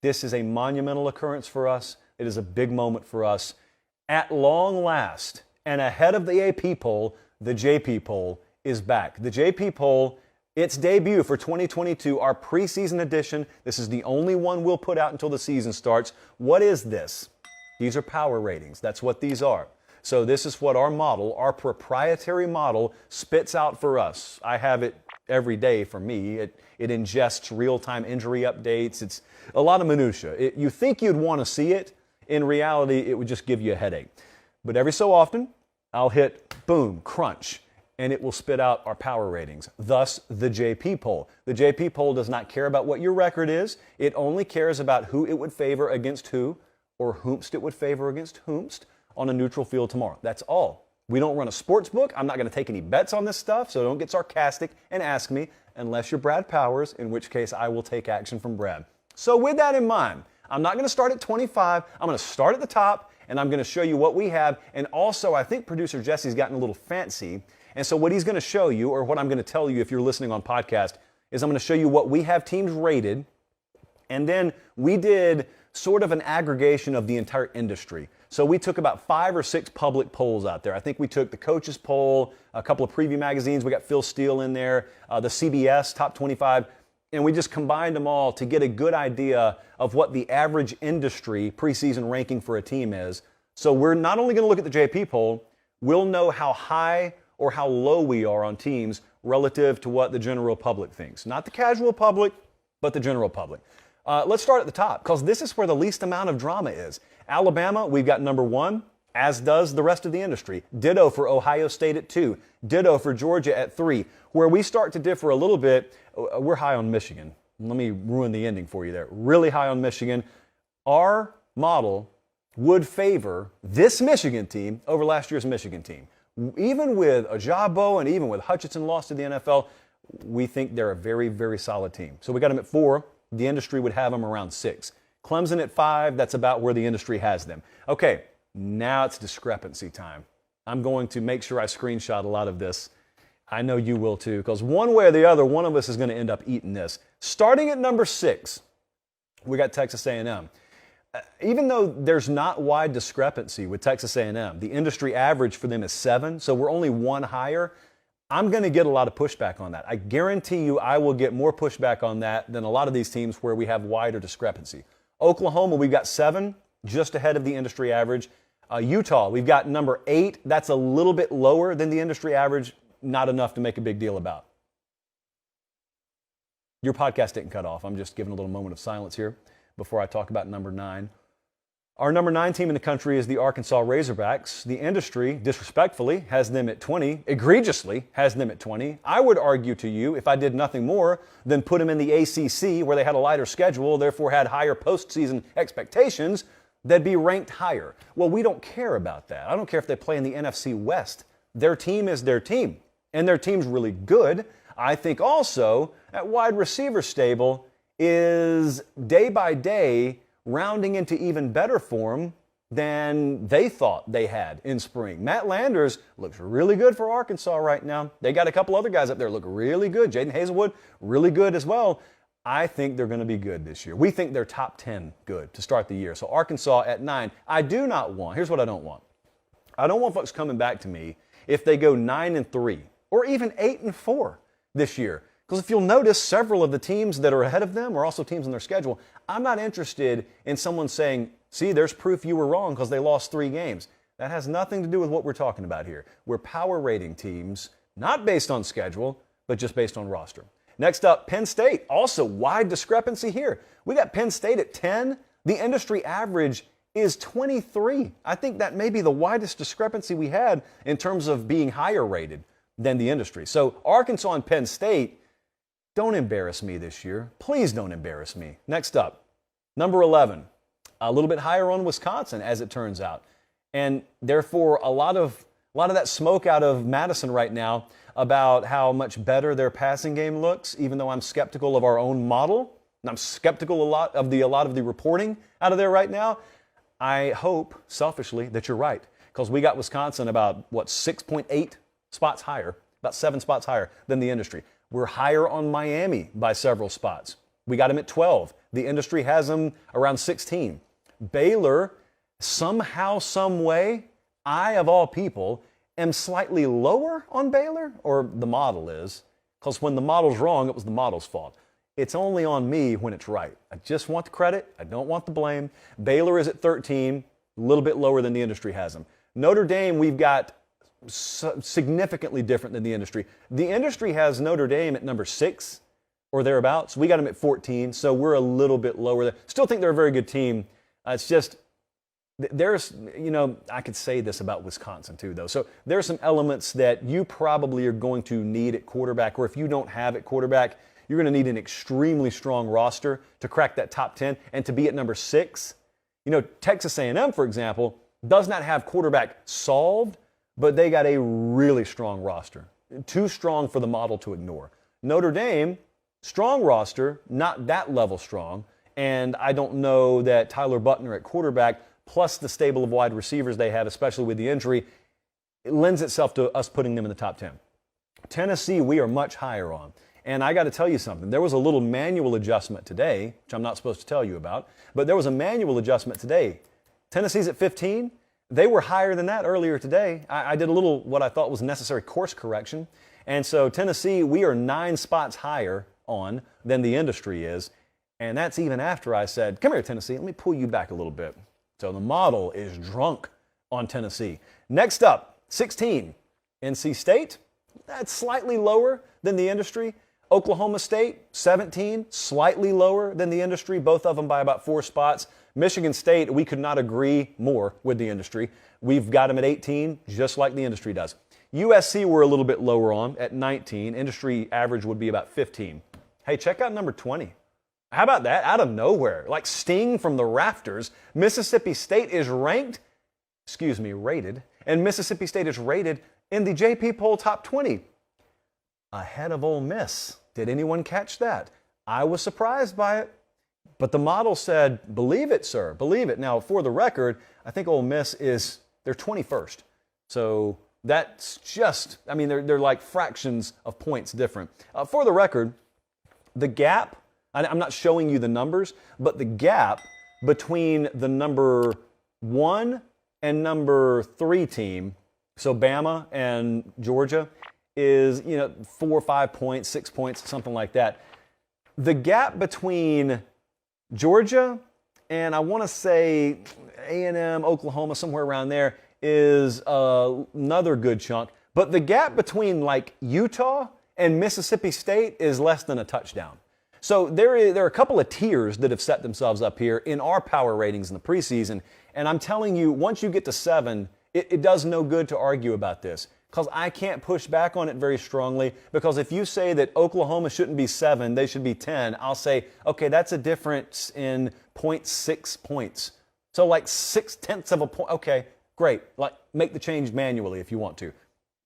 This is a monumental occurrence for us. It is a big moment for us. At long last, and ahead of the AP poll, the JP poll is back. The JP poll, its debut for 2022, our preseason edition. This is the only one we'll put out until the season starts. What is this? These are power ratings. That's what these are. So this is what our model, our proprietary model, spits out for us. I have it every day for me. It ingests real-time injury updates. It's a lot of minutia. You think you'd want to see it. In reality, it would just give you a headache. But every so often, I'll hit boom, crunch, and it will spit out our power ratings. Thus, the JP poll. The JP poll does not care about what your record is. It only cares about who it would favor against who, or whomst it would favor against whomst on a neutral field tomorrow. That's all. We don't run a sports book. I'm not going to take any bets on this stuff, so don't get sarcastic and ask me, unless you're Brad Powers, in which case I will take action from Brad. So with that in mind, I'm not going to start at 25. I'm going to start at the top, and I'm going to show you what we have. And also, I think producer Jesse's gotten a little fancy. And so what he's going to show you, or what I'm going to tell you if you're listening on podcast, is I'm going to show you what we have teams rated. And then we did sort of an aggregation of the entire industry. So we took about 5 or 6 public polls out there. I think we took the coaches poll, a couple of preview magazines. We got Phil Steele in there, the CBS top 25. And we just combined them all to get a good idea of what the average industry preseason ranking for a team is. So we're not only going to look at the JP poll, we'll know how high or how low we are on teams relative to what the general public thinks. Not the casual public, but the general public. Let's start at the top, because this is where the least amount of drama is. Alabama, we've got number 1, as does the rest of the industry. Ditto for Ohio State at 2. Ditto for Georgia at 3. Where we start to differ a little bit, we're high on Michigan. Let me ruin the ending for you there. Really high on Michigan. Our model would favor this Michigan team over last year's Michigan team. Even with Ajabo and even with Hutchinson lost to the NFL, we think they're a very, very solid team. So we got them at 4. The industry would have them around 6. Clemson at 5, that's about where the industry has them. Okay, now it's discrepancy time. I'm going to make sure I screenshot a lot of this. I know you will too, because one way or the other, one of us is going to end up eating this. Starting at number 6, we got Texas A&M. Even though there's not wide discrepancy with Texas A&M, the industry average for them is 7, so we're only 1 higher. I'm going to get a lot of pushback on that. I guarantee you I will get more pushback on that than a lot of these teams where we have wider discrepancy. Oklahoma, we've got 7, just ahead of the industry average. Utah, we've got number 8. That's a little bit lower than the industry average. Not enough to make a big deal about. Your podcast didn't cut off. I'm just giving a little moment of silence here before I talk about number 9. Our number 9 team in the country is the Arkansas Razorbacks. The industry, disrespectfully, has them at 20, egregiously has them at 20. I would argue to you, if I did nothing more than put them in the ACC, where they had a lighter schedule, therefore had higher postseason expectations, they'd be ranked higher. Well, we don't care about that. I don't care if they play in the NFC West. Their team is their team, and their team's really good. I think also at wide receiver stable is day by day rounding into even better form than they thought they had in spring. Matt Landers looks really good for Arkansas right now. They got a couple other guys up there look really good. Jaden Hazelwood, really good as well. I think they're going to be good this year. We think they're top 10 good to start the year. So Arkansas at 9. I do not want, here's what I don't want. I don't want folks coming back to me if they go 9-3 or even 8-4 this year. Because if you'll notice, several of the teams that are ahead of them are also teams on their schedule. I'm not interested in someone saying, see, there's proof you were wrong because they lost 3 games. That has nothing to do with what we're talking about here. We're power rating teams, not based on schedule, but just based on roster. Next up, Penn State. Also, wide discrepancy here. We got Penn State at 10. The industry average is 23. I think that may be the widest discrepancy we had in terms of being higher rated than the industry. So Arkansas and Penn State, don't embarrass me this year. Please don't embarrass me. Next up, number 11, a little bit higher on Wisconsin, as it turns out. And therefore, a lot of that smoke out of Madison right now about how much better their passing game looks, even though I'm skeptical of our own model, and I'm skeptical a lot of the reporting out of there right now. I hope, selfishly, that you're right, because we got Wisconsin about, 6.8 spots higher, about 7 spots higher than the industry. We're higher on Miami by several spots. We got them at 12. The industry has them around 16. Baylor, somehow, some way, I, of all people, am slightly lower on Baylor, or the model is, because when the model's wrong, it was the model's fault. It's only on me when it's right. I just want the credit. I don't want the blame. Baylor is at 13, a little bit lower than the industry has them. Notre Dame, we've got significantly different than the industry. The industry has Notre Dame at number 6 or thereabouts. We got them at 14, so we're a little bit lower there. Still think they're a very good team. It's just, there's, I could say this about Wisconsin too, though. So there are some elements that you probably are going to need at quarterback, or if you don't have at quarterback, you're going to need an extremely strong roster to crack that top 10 and to be at number 6. Texas A&M, for example, does not have quarterback solved, but they got a really strong roster. Too strong for the model to ignore. Notre Dame, strong roster, not that level strong, and I don't know that Tyler Buckner at quarterback, plus the stable of wide receivers they have, especially with the injury, it lends itself to us putting them in the top 10. Tennessee, we are much higher on. And I got to tell you something. There was a little manual adjustment today, which I'm not supposed to tell you about, but there was a manual adjustment today. Tennessee's at 15. They were higher than that earlier today. I did a little what I thought was necessary course correction. And so Tennessee, we are 9 spots higher on than the industry is. And that's even after I said, come here, Tennessee, let me pull you back a little bit. So the model is drunk on Tennessee. Next up, 16, NC State. That's slightly lower than the industry. Oklahoma State, 17, slightly lower than the industry, both of them by about 4 spots. Michigan State, we could not agree more with the industry. We've got them at 18, just like the industry does. USC, we're a little bit lower on at 19. Industry average would be about 15. Hey, check out number 20. How about that? Out of nowhere, like sting from the rafters, Mississippi State is rated, and Mississippi State is rated in the JP Poll Top 20, ahead of Ole Miss. Did anyone catch that? I was surprised by it, but the model said, believe it, sir, believe it. Now, for the record, I think Ole Miss they're 21st. So that's just, they're like fractions of points different. For the record, the gap, I'm not showing you the numbers, but the gap between the number 1 and number 3 team, so Bama and Georgia, is 4 or 5 points, 6 points, something like that. The gap between Georgia and I want to say A&M, Oklahoma, somewhere around there, is another good chunk. But the gap between like Utah and Mississippi State is less than a touchdown. So there are a couple of tiers that have set themselves up here in our power ratings in the preseason. And I'm telling you, once you get to 7, it does no good to argue about this, because I can't push back on it very strongly, because if you say that Oklahoma shouldn't be 7, they should be 10, I'll say, okay, that's a difference in 0.6 points. So like 0.6 of a point. Okay, great. Like make the change manually if you want to.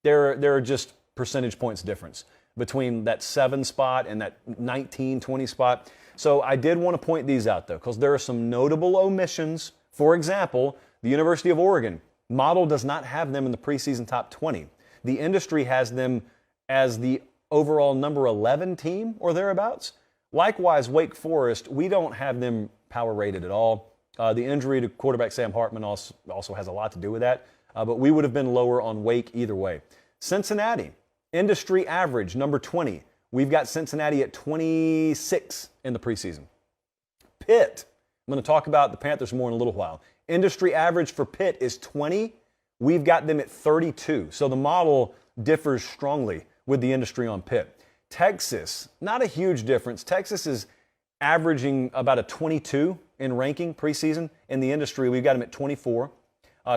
There are just percentage points difference between that 7 spot and that 19, 20 spot. So I did want to point these out, though, because there are some notable omissions. For example, the University of Oregon model does not have them in the preseason top 20. The industry has them as the overall number 11 team or thereabouts. Likewise, Wake Forest, we don't have them power rated at all. The injury to quarterback Sam Hartman also has a lot to do with that, but we would have been lower on Wake either way. Cincinnati, industry average, number 20. We've got Cincinnati at 26 in the preseason. Pitt, I'm going to talk about the Panthers more in a little while. Industry average for Pitt is 20. We've got them at 32. So the model differs strongly with the industry on Pitt. Texas, not a huge difference. Texas is averaging about a 22 in ranking preseason. In the industry, we've got them at 24.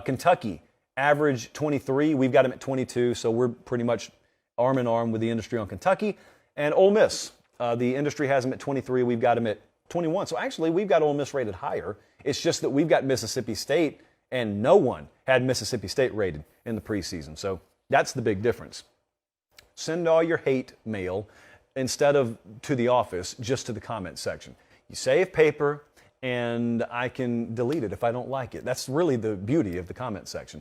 Kentucky, average 23. We've got them at 22. So we're pretty much arm in arm with the industry on Kentucky. And Ole Miss, the industry has them at 23. We've got them at 21. So actually, we've got Ole Miss rated higher. It's just that we've got Mississippi State, and no one had Mississippi State rated in the preseason. So that's the big difference. Send all your hate mail instead of to the office, just to the comment section. You save paper, and I can delete it if I don't like it. That's really the beauty of the comment section.